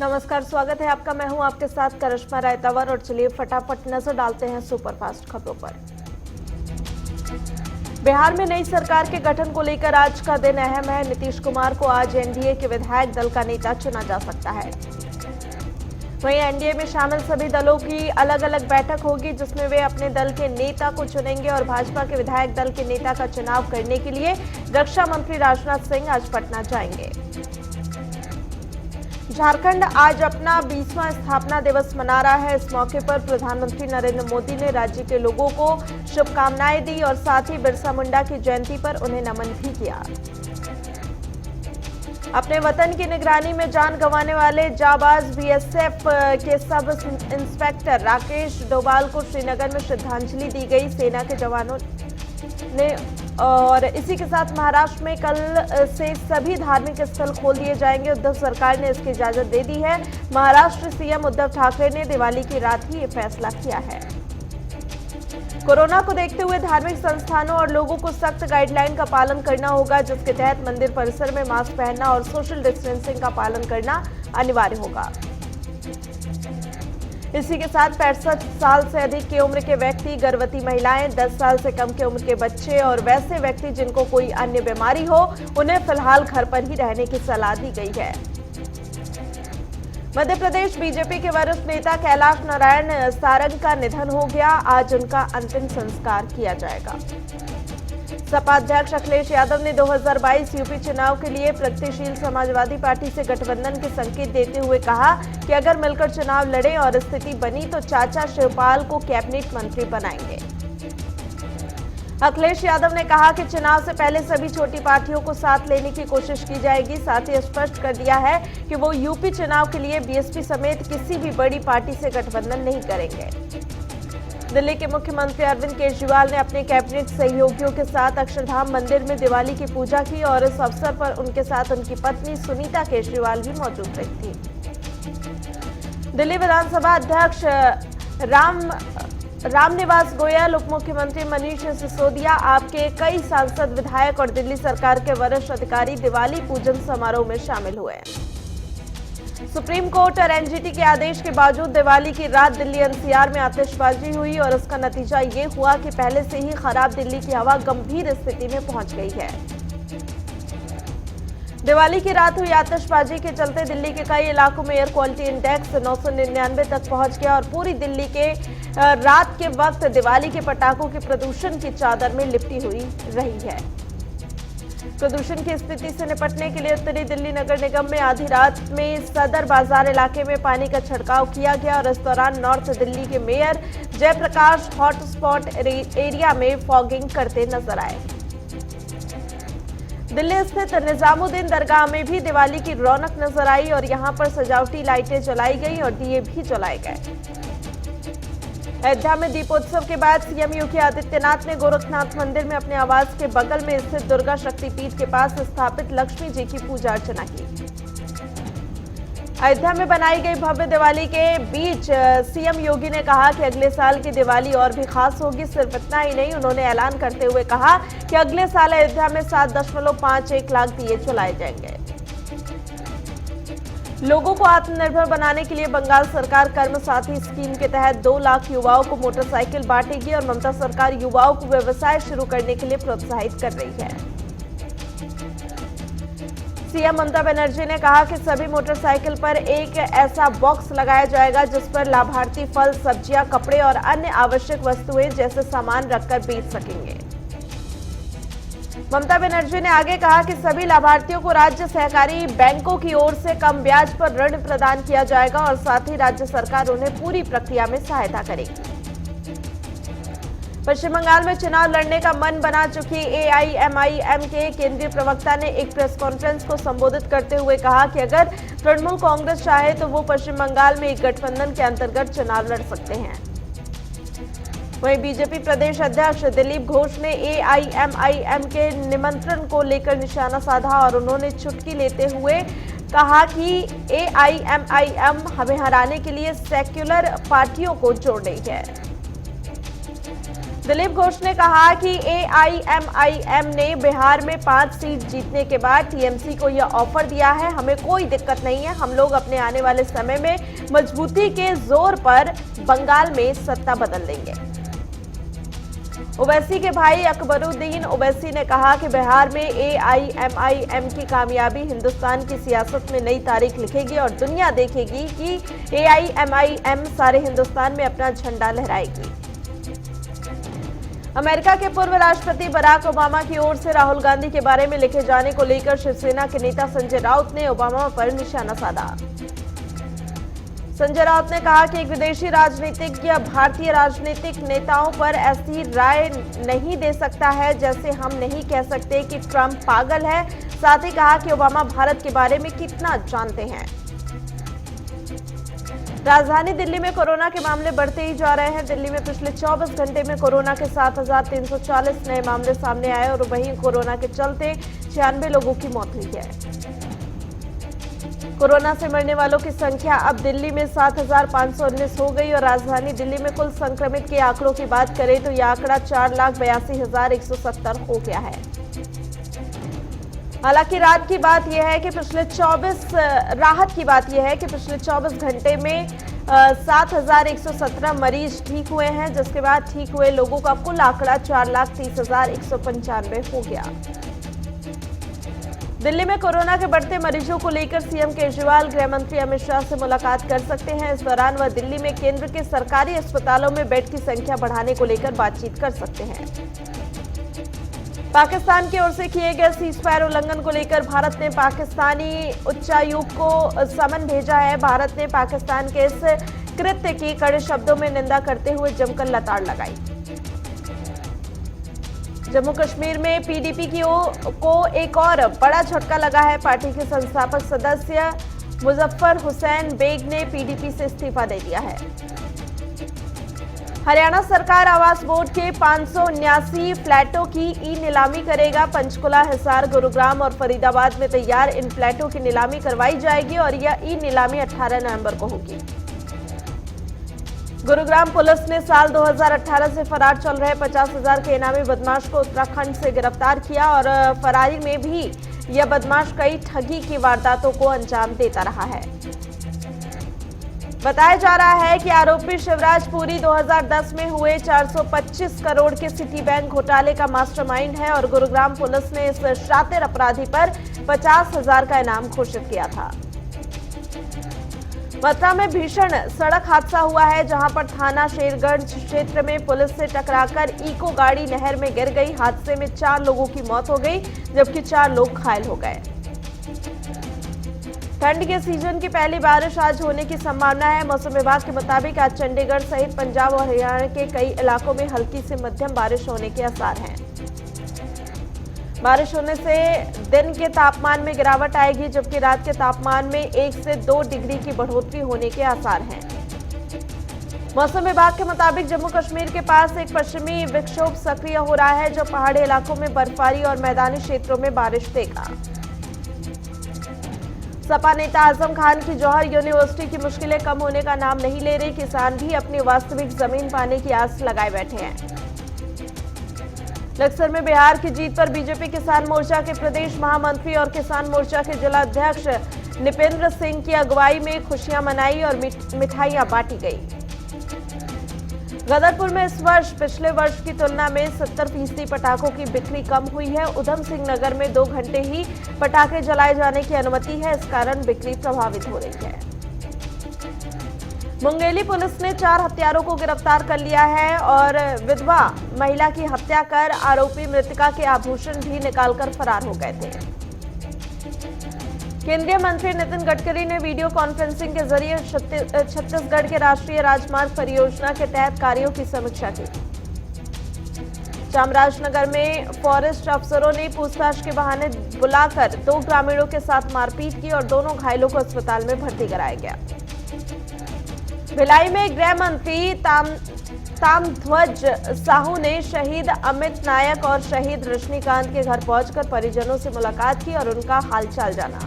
नमस्कार, स्वागत है आपका। मैं हूं आपके साथ करिश्मा रायतावर और चलिए फटाफट नजर डालते हैं सुपरफास्ट खबरों पर। बिहार में नई सरकार के गठन को लेकर आज का दिन अहम है। नीतीश कुमार को आज एनडीए के विधायक दल का नेता चुना जा सकता है। वहीं एनडीए में शामिल सभी दलों की अलग अलग बैठक होगी, जिसमें वे अपने दल के नेता को चुनेंगे और भाजपा के विधायक दल के नेता का चुनाव करने के लिए रक्षा मंत्री राजनाथ सिंह आज पटना जाएंगे। झारखंड आज अपना 20वां स्थापना दिवस मना रहा है। इस मौके पर प्रधानमंत्री नरेंद्र मोदी ने राज्य के लोगों को शुभकामनाएं दी और साथ ही बिरसा मुंडा की जयंती पर उन्हें नमन भी किया। अपने वतन की निगरानी में जान गंवाने वाले जाबाज बीएसएफ के सब इंस्पेक्टर राकेश डोभाल को श्रीनगर में श्रद्धांजलि दी गई। सेना के जवानों ने और इसी के साथ महाराष्ट्र में कल से सभी धार्मिक स्थल खोल दिए जाएंगे। उद्धव सरकार ने इसकी इजाजत दे दी है। महाराष्ट्र सीएम उद्धव ठाकरे ने दिवाली की रात ही ये फैसला किया है। कोरोना को देखते हुए धार्मिक संस्थानों और लोगों को सख्त गाइडलाइन का पालन करना होगा, जिसके तहत मंदिर परिसर में मास्क पहनना और सोशल डिस्टेंसिंग का पालन करना अनिवार्य होगा। इसी के साथ 65 साल से अधिक की उम्र के व्यक्ति, गर्भवती महिलाएं, 10 साल से कम की उम्र के बच्चे और वैसे व्यक्ति जिनको कोई अन्य बीमारी हो, उन्हें फिलहाल घर पर ही रहने की सलाह दी गई है। मध्य प्रदेश बीजेपी के वरिष्ठ नेता कैलाश नारायण सारंग का निधन हो गया। आज उनका अंतिम संस्कार किया जाएगा। सपा अध्यक्ष अखिलेश यादव ने 2022 यूपी चुनाव के लिए प्रगतिशील समाजवादी पार्टी से गठबंधन के संकेत देते हुए कहा कि अगर मिलकर चुनाव लड़े और स्थिति बनी तो चाचा शिवपाल को कैबिनेट मंत्री बनाएंगे। अखिलेश यादव ने कहा कि चुनाव से पहले सभी छोटी पार्टियों को साथ लेने की कोशिश की जाएगी। साथ ही स्पष्ट कर दिया है कि वो यूपी चुनाव के लिए बीएसपी समेत किसी भी बड़ी पार्टी से गठबंधन नहीं करेंगे। दिल्ली के मुख्यमंत्री अरविंद केजरीवाल ने अपने कैबिनेट सहयोगियों के साथ अक्षरधाम मंदिर में दिवाली की पूजा की और इस अवसर पर उनके साथ उनकी पत्नी सुनीता केजरीवाल भी मौजूद रही थी। दिल्ली विधानसभा अध्यक्ष रामनिवास गोयल, उप मुख्यमंत्री मनीष सिसोदिया, आपके कई सांसद, विधायक और दिल्ली सरकार के वरिष्ठ अधिकारी दिवाली पूजन समारोह में शामिल हुए। सुप्रीम कोर्ट और एनजीटी के आदेश के बावजूद दिवाली की रात दिल्ली एनसीआर में आतिशबाजी हुई और इसका नतीजा ये हुआ कि पहले से ही खराब दिल्ली की हवा गंभीर स्थिति में पहुंच गई है। दिवाली की रात हुई आतिशबाजी के चलते दिल्ली के कई इलाकों में एयर क्वालिटी इंडेक्स 999 तक पहुंच गया और पूरी दिल्ली के रात के वक्त दिवाली के पटाखों के प्रदूषण की चादर में लिपटी हुई रही है। प्रदूषण की स्थिति से निपटने के लिए उत्तरी दिल्ली नगर निगम में आधी रात में सदर बाजार इलाके में पानी का छिड़काव किया गया और इस दौरान नॉर्थ दिल्ली के मेयर जयप्रकाश हॉटस्पॉट एरिया में फॉगिंग करते नजर आए। दिल्ली स्थित निजामुद्दीन दरगाह में भी दिवाली की रौनक नजर आई और यहां पर सजावटी लाइटें जलाई गई और दिए भी जलाए गए। अयोध्या में दीपोत्सव के बाद सीएम योगी आदित्यनाथ ने गोरखनाथ मंदिर में अपने आवास के बगल में स्थित दुर्गा शक्तिपीठ के पास स्थापित लक्ष्मी जी की पूजा अर्चना की। अयोध्या में बनाई गई भव्य दिवाली के बीच सीएम योगी ने कहा कि अगले साल की दिवाली और भी खास होगी। सिर्फ इतना ही नहीं, उन्होंने ऐलान करते हुए कहा कि अगले साल अयोध्या में 7.51 लाख दिए जलाए जाएंगे। लोगों को आत्मनिर्भर बनाने के लिए बंगाल सरकार कर्म साथी स्कीम के तहत 2 लाख युवाओं को मोटरसाइकिल बांटेगी और ममता सरकार युवाओं को व्यवसाय शुरू करने के लिए प्रोत्साहित कर रही है। सीएम ममता बनर्जी ने कहा कि सभी मोटरसाइकिल पर एक ऐसा बॉक्स लगाया जाएगा जिस पर लाभार्थी फल, सब्जियां, कपड़े और अन्य आवश्यक वस्तुएं जैसे सामान रखकर बेच सकेंगे। ममता बनर्जी ने आगे कहा कि सभी लाभार्थियों को राज्य सहकारी बैंकों की ओर से कम ब्याज पर ऋण प्रदान किया जाएगा और साथ ही राज्य सरकार उन्हें पूरी प्रक्रिया में सहायता करेगी। पश्चिम बंगाल में चुनाव लड़ने का मन बना चुकी एआईएमआईएम के केंद्रीय प्रवक्ता ने एक प्रेस कॉन्फ्रेंस को संबोधित करते हुए कहा कि अगर तृणमूल कांग्रेस चाहे तो वो पश्चिम बंगाल में एक गठबंधन के अंतर्गत चुनाव लड़ सकते हैं। वहीं बीजेपी प्रदेश अध्यक्ष दिलीप घोष ने एआईएमआईएम के निमंत्रण को लेकर निशाना साधा और उन्होंने चुटकी लेते हुए कहा कि एआईएमआईएम हमें हराने के लिए सेक्युलर पार्टियों को जोड़ रही है। दिलीप घोष ने कहा कि एआईएमआईएम ने बिहार में 5 सीट जीतने के बाद टीएमसी को यह ऑफर दिया है। हमें कोई दिक्कत नहीं है, हम लोग अपने आने वाले समय में मजबूती के जोर पर बंगाल में सत्ता बदल देंगे। ओवैसी के भाई अकबरुद्दीन ओवैसी ने कहा कि बिहार में एआईएमआईएम की कामयाबी हिंदुस्तान की सियासत में नई तारीख लिखेगी और दुनिया देखेगी कि एआईएमआईएम सारे हिंदुस्तान में अपना झंडा लहराएगी। अमेरिका के पूर्व राष्ट्रपति बराक ओबामा की ओर से राहुल गांधी के बारे में लिखे जाने को लेकर शिवसेना के नेता संजय राउत ने ओबामा पर निशाना साधा। संजय राउत ने कहा कि एक विदेशी राजनीतिज्ञ भारतीय राजनीतिक नेताओं पर ऐसी राय नहीं दे सकता है जैसे हम नहीं कह सकते कि ट्रंप पागल है। साथ ही कहा कि ओबामा भारत के बारे में कितना जानते हैं। राजधानी दिल्ली में कोरोना के मामले बढ़ते ही जा रहे हैं। दिल्ली में पिछले 24 घंटे में कोरोना के 7,340 नए मामले सामने आए और वहीं कोरोना के चलते 96 लोगों की मौत हुई है। कोरोना से मरने वालों की संख्या अब दिल्ली में 7,519 हो गई और राजधानी दिल्ली में कुल संक्रमित के आंकड़ों की बात करें तो यह आंकड़ा 4,82,170 हो गया है। हालांकि राहत की बात यह है कि पिछले 24 घंटे में 7,117 मरीज ठीक हुए हैं, जिसके बाद ठीक हुए लोगों का कुल आंकड़ा 4,30,195 हो गया। दिल्ली में कोरोना के बढ़ते मरीजों को लेकर सीएम केजरीवाल गृह मंत्री अमित शाह से मुलाकात कर सकते हैं। इस दौरान वह दिल्ली में केंद्र के सरकारी अस्पतालों में बेड की संख्या बढ़ाने को लेकर बातचीत कर सकते हैं। पाकिस्तान की ओर से किए गए सीजफायर उल्लंघन को लेकर भारत ने पाकिस्तानी उच्चायुक्त को समन भेजा है। भारत ने पाकिस्तान के इस कृत्य की कड़े शब्दों में निंदा करते हुए जमकर लताड़ लगाई। जम्मू कश्मीर में पीडीपी को एक और बड़ा झटका लगा है। पार्टी के संस्थापक सदस्य मुजफ्फर हुसैन बेग ने पीडीपी से इस्तीफा दे दिया है। हरियाणा सरकार आवास बोर्ड के 579 फ्लैटों की ई नीलामी करेगा। पंचकुला, हिसार, गुरुग्राम और फरीदाबाद में तैयार इन फ्लैटों की नीलामी करवाई जाएगी और यह ई नीलामी 18 नवंबर को होगी। गुरुग्राम पुलिस ने साल 2018 से फरार चल रहे 50,000 के इनामी बदमाश को उत्तराखंड से गिरफ्तार किया और फरारी में भी यह बदमाश कई ठगी की वारदातों को अंजाम देता रहा है। बताया जा रहा है कि आरोपी शिवराज पुरी 2010 में हुए 425 करोड़ के सिटी बैंक घोटाले का मास्टरमाइंड है और गुरुग्राम पुलिस ने इस शातिर अपराधी पर 50,000 का इनाम घोषित किया था। मथुरा में भीषण सड़क हादसा हुआ है, जहां पर थाना शेरगंज क्षेत्र में पुलिस से टकराकर इको गाड़ी नहर में गिर गई। हादसे में 4 लोगों की मौत हो गई जबकि 4 लोग घायल हो गए। ठंड के सीजन की पहली बारिश आज होने की संभावना है। मौसम विभाग के मुताबिक आज चंडीगढ़ सहित पंजाब और हरियाणा के कई इलाकों में हल्की से मध्यम बारिश होने के आसार हैं। बारिश होने से दिन के तापमान में गिरावट आएगी जबकि रात के तापमान में 1 से 2 डिग्री की बढ़ोतरी होने के आसार हैं। मौसम विभाग के मुताबिक जम्मू कश्मीर के पास एक पश्चिमी विक्षोभ सक्रिय हो रहा है जो पहाड़ी इलाकों में बर्फबारी और मैदानी क्षेत्रों में बारिश देगा। सपा नेता आजम खान की जौहर यूनिवर्सिटी की मुश्किलें कम होने का नाम नहीं ले रही। किसान भी अपनी वास्तविक जमीन पाने की आस लगाए बैठे हैं। लक्सर में बिहार की जीत पर बीजेपी किसान मोर्चा के प्रदेश महामंत्री और किसान मोर्चा के जिला अध्यक्ष निपेंद्र सिंह की अगुवाई में खुशियां मनाई और मिठाइयां बांटी गई। गदरपुर में इस वर्ष पिछले वर्ष की तुलना में 70% पटाखों की बिक्री कम हुई है। उधम सिंह नगर में 2 घंटे ही पटाखे जलाए जाने की अनुमति है, इस कारण बिक्री प्रभावित हो रही है। मुंगेली पुलिस ने 4 हत्यारों को गिरफ्तार कर लिया है और विधवा महिला की हत्या कर आरोपी मृतका के आभूषण भी निकालकर फरार हो गए थे। केंद्रीय मंत्री नितिन गडकरी ने वीडियो कॉन्फ्रेंसिंग के जरिए छत्तीसगढ़ के राष्ट्रीय राजमार्ग परियोजना के तहत कार्यों की समीक्षा की। चामराजनगर में फॉरेस्ट अफसरों ने पूछताछ के बहाने बुलाकर 2 ग्रामीणों के साथ मारपीट की और दोनों घायलों को अस्पताल में भर्ती कराया गया। भिलाई में गृह मंत्री ताम्रध्वज साहू ने शहीद अमित नायक और शहीद रजनीकांत के घर पहुंचकर परिजनों से मुलाकात की और उनका हालचाल जाना।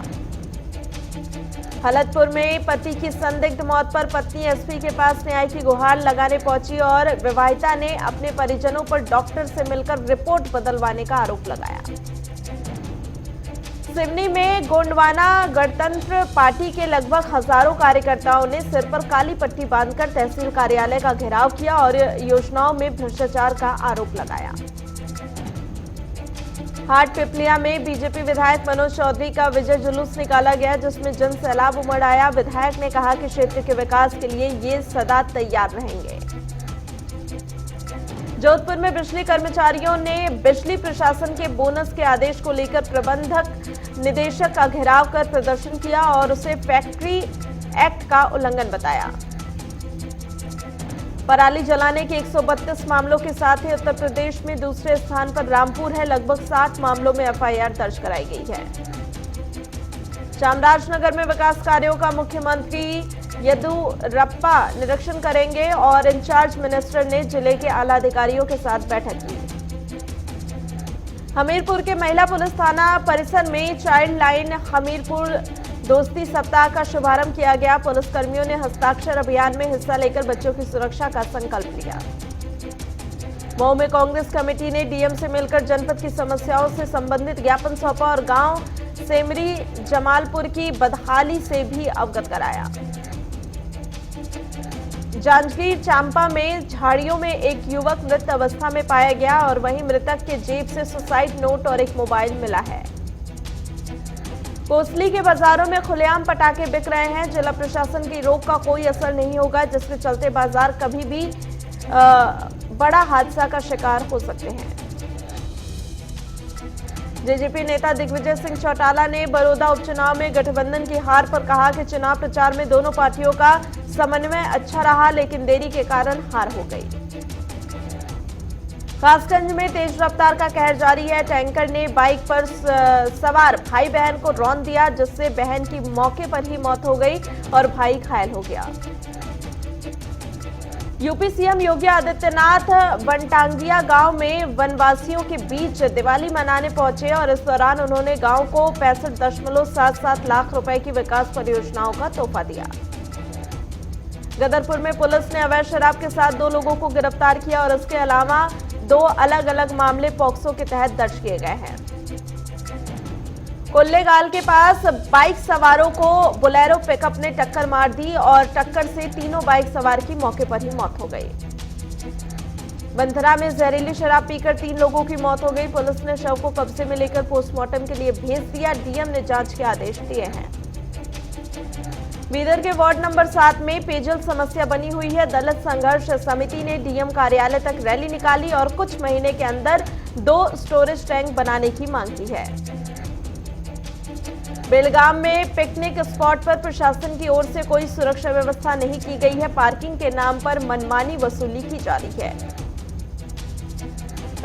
हलतपुर में पति की संदिग्ध मौत पर पत्नी एसपी के पास न्याय की गुहार लगाने पहुंची और विवाहिता ने अपने परिजनों पर डॉक्टर से मिलकर रिपोर्ट बदलवाने का आरोप लगाया। सिवनी में गोंडवाना गणतंत्र पार्टी के लगभग हजारों कार्यकर्ताओं ने सिर पर काली पट्टी बांधकर तहसील कार्यालय का घेराव किया और योजनाओं में भ्रष्टाचार का आरोप लगाया। हाट पिपलिया में बीजेपी विधायक मनोज चौधरी का विजय जुलूस निकाला गया, जिसमें जन सैलाब उमड़ आया। विधायक ने कहा कि क्षेत्र के विकास के लिए ये सदा तैयार रहेंगे। जोधपुर में बिजली कर्मचारियों ने बिजली प्रशासन के बोनस के आदेश को लेकर प्रबंधक निदेशक का घेराव कर प्रदर्शन किया और उसे फैक्ट्री एक्ट का उल्लंघन बताया। पराली जलाने के 132 मामलों के साथ ही उत्तर प्रदेश में दूसरे स्थान पर रामपुर है। लगभग 60 मामलों में एफआईआर दर्ज कराई गई है। चामराजनगर में विकास कार्यों का मुख्यमंत्री येदियुरप्पा निरीक्षण करेंगे और इंचार्ज मिनिस्टर ने जिले के आला अधिकारियों के साथ बैठक की। हमीरपुर के महिला पुलिस थाना परिसर में चाइल्ड लाइन हमीरपुर दोस्ती सप्ताह का शुभारंभ किया गया। पुलिसकर्मियों ने हस्ताक्षर अभियान में हिस्सा लेकर बच्चों की सुरक्षा का संकल्प लिया। मऊ में कांग्रेस कमेटी ने डीएम से मिलकर जनपद की समस्याओं से संबंधित ज्ञापन सौंपा और गांव सेमरी जमालपुर की बदहाली से भी अवगत कराया। जांजगीर चांपा में झाड़ियों में एक युवक मृत अवस्था में पाया गया और वहीं मृतक के जेब से सुसाइड नोट और एक मोबाइल मिला है। कोसली के बाजारों में खुलेआम पटाखे बिक रहे हैं। जिला प्रशासन की रोक का कोई असर नहीं होगा, जिसके चलते बाजार कभी भी बड़ा हादसा का शिकार हो सकते हैं। जेजेपी नेता दिग्विजय सिंह चौटाला ने बड़ौदा उपचुनाव में गठबंधन की हार पर कहा कि चुनाव प्रचार में दोनों पार्टियों का समन्वय अच्छा रहा, लेकिन देरी के कारण हार हो गई। कासगंज में तेज रफ्तार का कहर जारी है। टैंकर ने बाइक पर सवार भाई बहन को रौंद दिया, जिससे बहन की मौके पर ही मौत हो गई और भाई घायल हो गया। यूपी सीएम योगी आदित्यनाथ वनटांगिया गांव में वनवासियों के बीच दिवाली मनाने पहुंचे और इस दौरान उन्होंने गांव को 65.77 लाख रुपए की विकास परियोजनाओं का तोहफा दिया। गदरपुर में पुलिस ने अवैध शराब के साथ 2 लोगों को गिरफ्तार किया और इसके अलावा 2 अलग अलग मामले पॉक्सो के तहत दर्ज किए गए हैं। कुल्लेगाल के पास बाइक सवारों को बोलेरो पिकअप ने टक्कर मार दी और टक्कर से तीनों बाइक सवार की मौके पर ही मौत हो गई। बंधरा में जहरीली शराब पीकर 3 लोगों की मौत हो गई। पुलिस ने शव को कब्जे में लेकर पोस्टमार्टम के लिए भेज दिया। डीएम ने जांच के आदेश दिए हैं। बीदर के वार्ड नंबर 7 में पेयजल समस्या बनी हुई है। दलित संघर्ष समिति ने डीएम कार्यालय तक रैली निकाली और कुछ महीने के अंदर 2 स्टोरेज टैंक बनाने की मांग की है। बेलगाम में पिकनिक स्पॉट पर प्रशासन की ओर से कोई सुरक्षा व्यवस्था नहीं की गई है। पार्किंग के नाम पर मनमानी वसूली की जा रही है।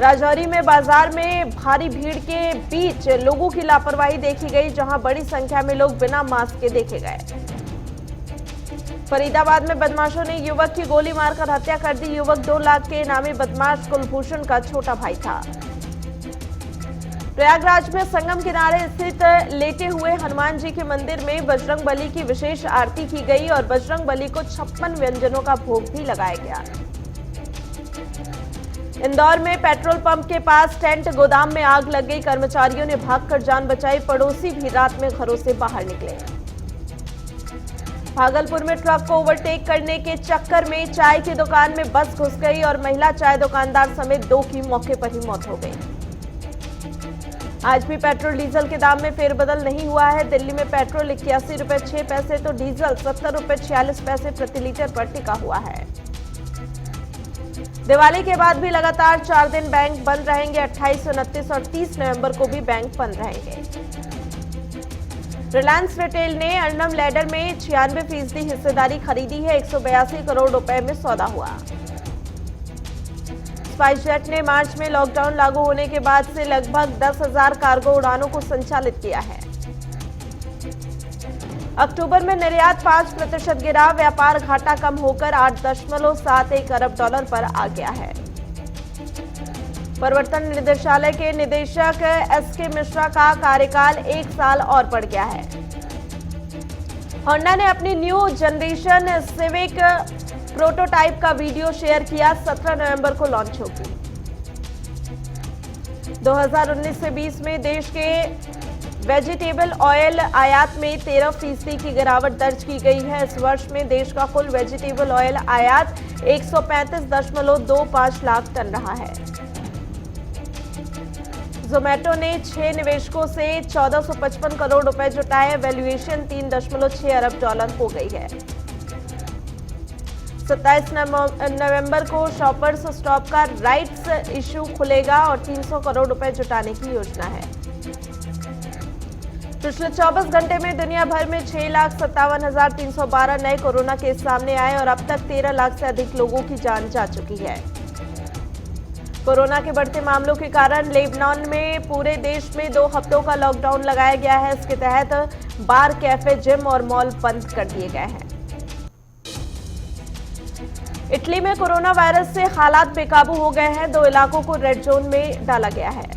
राजौरी में बाजार में भारी भीड़ के बीच लोगों की लापरवाही देखी गई, जहां बड़ी संख्या में लोग बिना मास्क के देखे गए। फरीदाबाद में बदमाशों ने युवक की गोली मारकर हत्या कर दी। युवक 2 लाख के इनामी बदमाश कुलभूषण का छोटा भाई था। प्रयागराज में संगम किनारे स्थित लेटे हुए हनुमान जी के मंदिर में बजरंग बली की विशेष आरती की गई और बजरंग बली को 56 व्यंजनों का भोग भी लगाया गया। इंदौर में पेट्रोल पंप के पास टेंट गोदाम में आग लग गई। कर्मचारियों ने भागकर जान बचाई। पड़ोसी भी रात में घरों से बाहर निकले। भागलपुर में ट्रक को ओवरटेक करने के चक्कर में चाय की दुकान में बस घुस गई और महिला चाय दुकानदार समेत 2 की मौके पर ही मौत हो गई। आज भी पेट्रोल डीजल के दाम में फेरबदल नहीं हुआ है। दिल्ली में पेट्रोल 81 रुपए 6 पैसे तो डीजल 70 रुपए 46 पैसे प्रति लीटर पर टिका हुआ है। दिवाली के बाद भी लगातार 4 दिन बैंक बंद रहेंगे। 28, 29 और 30 नवंबर को भी बैंक बंद रहेंगे। रिलायंस रिटेल ने अर्नब लैडर में 96% हिस्सेदारी खरीदी है। 182 करोड़ रुपए में सौदा हुआ। स्पाइसजेट ने मार्च में लॉकडाउन लागू होने के बाद से लगभग 10,000 कार्गो उड़ानों को संचालित किया है। अक्टूबर में निर्यात 5% गिरा। व्यापार घाटा कम होकर 8.71 अरब डॉलर पर आ गया है। प्रवर्तन निदेशालय के निदेशक एसके मिश्रा का कार्यकाल 1 साल और बढ़ गया है। होंडा ने अपनी न्यू जनरेशन सिविक प्रोटोटाइप का वीडियो शेयर किया। 17 नवंबर को लॉन्च होगी। 2019 से 20 में देश के वेजिटेबल ऑयल आयात में 13% की गिरावट दर्ज की गई है। इस वर्ष में देश का कुल वेजिटेबल ऑयल आयात 135.25 लाख टन रहा है। जोमेटो ने 6 निवेशकों से 1455 करोड़ रुपए जुटाए। वैल्यूएशन 3.6 अरब डॉलर हो गई है। 27 नवंबर को शॉपर्स स्टॉप का राइट्स इश्यू खुलेगा और 300 करोड़ रुपए जुटाने की योजना है। पिछले 24 घंटे में दुनिया भर में 6,57,312 नए कोरोना केस सामने आए और अब तक 13 लाख से अधिक लोगों की जान जा चुकी है। कोरोना के बढ़ते मामलों के कारण लेबनान में पूरे देश में 2 हफ्तों का लॉकडाउन लगाया गया है। इसके तहत बार, कैफे, जिम और मॉल बंद कर दिए गए हैं। इटली में कोरोना वायरस से हालात बेकाबू हो गए हैं। 2 इलाकों को रेड जोन में डाला गया है।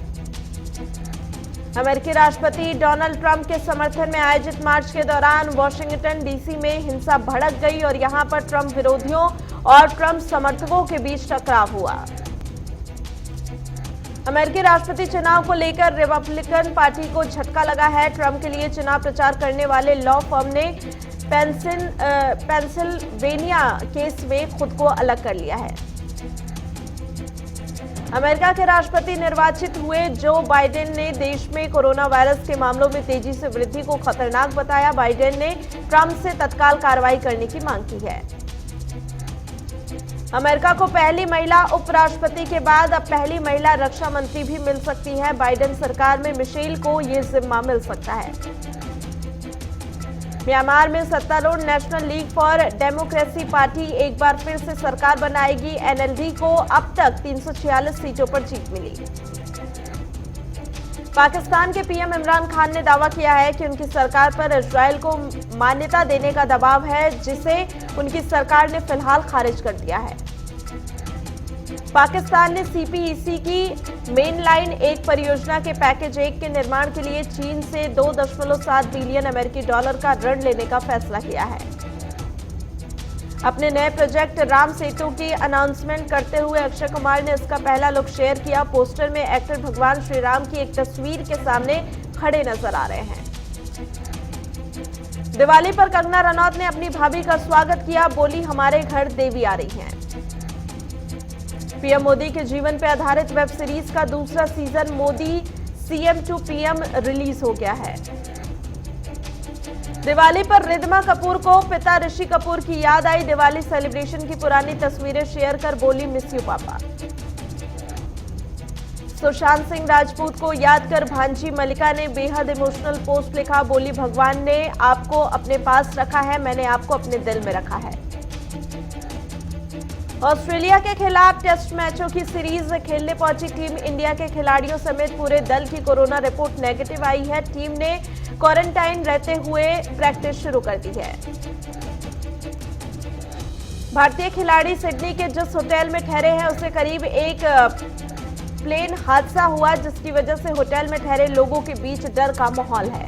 अमेरिकी राष्ट्रपति डोनाल्ड ट्रंप के समर्थन में आयोजित मार्च के दौरान वाशिंगटन डीसी में हिंसा भड़क गई और यहां पर ट्रंप विरोधियों और ट्रंप समर्थकों के बीच टकराव हुआ। अमेरिकी राष्ट्रपति चुनाव को लेकर रिपब्लिकन पार्टी को झटका लगा है। ट्रंप के लिए चुनाव प्रचार करने वाले लॉ फर्म ने पेंसिल्वेनिया केस में खुद को अलग कर लिया है। अमेरिका के राष्ट्रपति निर्वाचित हुए जो बाइडेन ने देश में कोरोना वायरस के मामलों में तेजी से वृद्धि को खतरनाक बताया। बाइडेन ने ट्रंप से तत्काल कार्रवाई करने की मांग की है। अमेरिका को पहली महिला उपराष्ट्रपति के बाद अब पहली महिला रक्षा मंत्री भी मिल सकती है। बाइडेन सरकार में मिशेल को यह जिम्मा मिल सकता है। म्यांमार में सत्तारूढ़ national league for democracy party एक बार फिर से सरकार बनाएगी। एनएलडी को अब तक 346 सीटों पर जीत मिली। पाकिस्तान के पीएम इमरान खान ने दावा किया है कि उनकी सरकार पर इजरायल को मान्यता देने का दबाव है, जिसे उनकी सरकार ने फिलहाल खारिज कर दिया है। पाकिस्तान ने सीपीईसी की मेन लाइन 1 परियोजना के पैकेज 1 के निर्माण के लिए चीन से 2.7 बिलियन अमेरिकी डॉलर का ऋण लेने का फैसला किया है। अपने नए प्रोजेक्ट राम सेतु की अनाउंसमेंट करते हुए अक्षय कुमार ने इसका पहला लुक शेयर किया। पोस्टर में एक्टर भगवान श्री राम की एक तस्वीर के सामने खड़े नजर आ रहे हैं। दिवाली पर कंगना रनौत ने अपनी भाभी का स्वागत किया। बोली, हमारे घर देवी आ रही हैं। पीएम मोदी के जीवन पर आधारित वेब सीरीज का दूसरा season Modi CM to PM release हो गया है। दिवाली पर रिद्धिमा कपूर को पिता ऋषि कपूर की याद आई। दिवाली सेलिब्रेशन की पुरानी तस्वीरें शेयर कर बोली, मिस यू पापा। सुशांत सिंह राजपूत को याद कर भांजी मलिका ने बेहद इमोशनल पोस्ट लिखा। बोली, भगवान ने आपको अपने पास रखा है, मैंने आपको अपने दिल में रखा है। ऑस्ट्रेलिया के खिलाफ टेस्ट मैचों की सीरीज खेलने पहुंची टीम इंडिया के खिलाड़ियों समेत पूरे दल की कोरोना रिपोर्ट नेगेटिव आई है। टीम ने क्वारंटाइन रहते हुए प्रैक्टिस शुरू कर दी है। भारतीय खिलाड़ी सिडनी के जिस होटल में ठहरे हैं उससे करीब एक प्लेन हादसा हुआ, जिसकी वजह से होटल में ठहरे लोगों के बीच डर का माहौल है।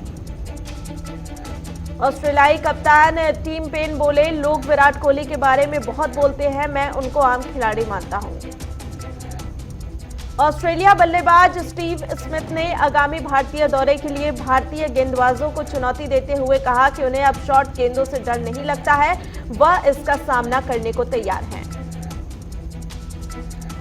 ऑस्ट्रेलियाई कप्तान टिम पेन बोले, लोग विराट कोहली के बारे में बहुत बोलते हैं, मैं उनको आम खिलाड़ी मानता हूं। ऑस्ट्रेलिया बल्लेबाज स्टीव स्मिथ ने आगामी भारतीय दौरे के लिए भारतीय गेंदबाजों को चुनौती देते हुए कहा कि उन्हें अब शॉर्ट गेंदों से डर नहीं लगता है, वह इसका सामना करने को तैयार हैं।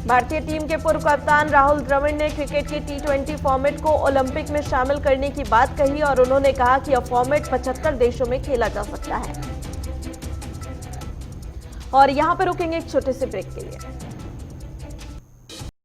भारतीय टीम के पूर्व कप्तान राहुल द्रविड़ ने क्रिकेट के T20 फॉर्मेट को ओलंपिक में शामिल करने की बात कही और उन्होंने कहा कि यह फॉर्मेट 75 देशों में खेला जा सकता है। और यहां पर रुकेंगे एक छोटे से ब्रेक के लिए।